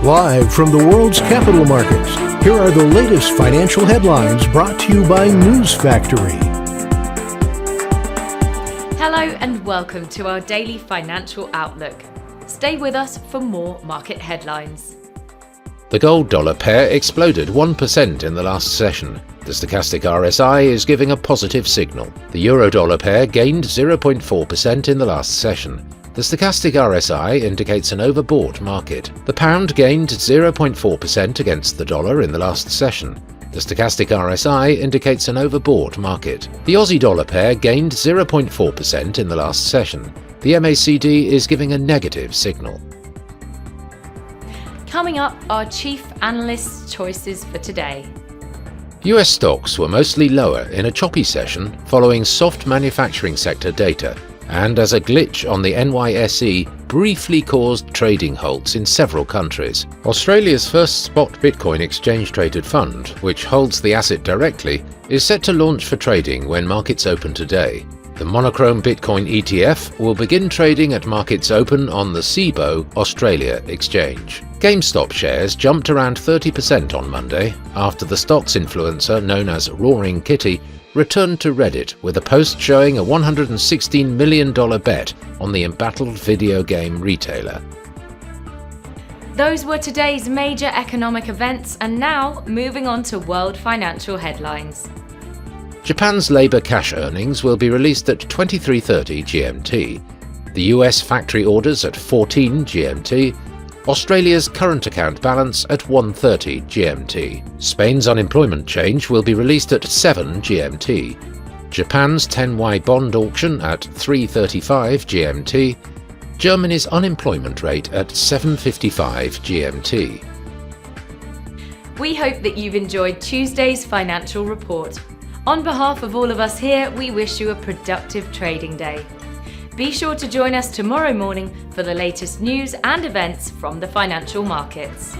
Live from the world's capital markets, here are the latest financial headlines brought to you by News Factory. Hello and welcome to our daily financial outlook. Stay with us for more market headlines. The gold-dollar pair exploded 1% in the last session. The stochastic RSI is giving a positive signal. The euro-dollar pair gained 0.4% in the last session. The stochastic RSI indicates an overbought market. The pound gained 0.4% against the dollar in the last session. The stochastic RSI indicates an overbought market. The Aussie-dollar pair gained 0.4% in the last session. The MACD is giving a negative signal. Coming up, our chief analyst's choices for today. US stocks were mostly lower in a choppy session following soft manufacturing sector data, and as a glitch on the NYSE briefly caused trading halts in several countries. Australia's first spot Bitcoin exchange-traded fund, which holds the asset directly, is set to launch for trading when markets open today. The monochrome Bitcoin ETF will begin trading at markets open on the Cboe Australia exchange. GameStop shares jumped around 30% on Monday after the stocks influencer known as Roaring Kitty returned to Reddit with a post showing a $116 million bet on the embattled video game retailer. Those were today's major economic events, and now moving on to world financial headlines. Japan's labour cash earnings will be released at 23:30 GMT. The US factory orders at 14 GMT. Australia's current account balance at 1:30 GMT. Spain's unemployment change will be released at 7 GMT. Japan's 10Y bond auction at 3:35 GMT. Germany's unemployment rate at 7:55 GMT. We hope that you've enjoyed Tuesday's financial report. On behalf of all of us here, we wish you a productive trading day. Be sure to join us tomorrow morning for the latest news and events from the financial markets.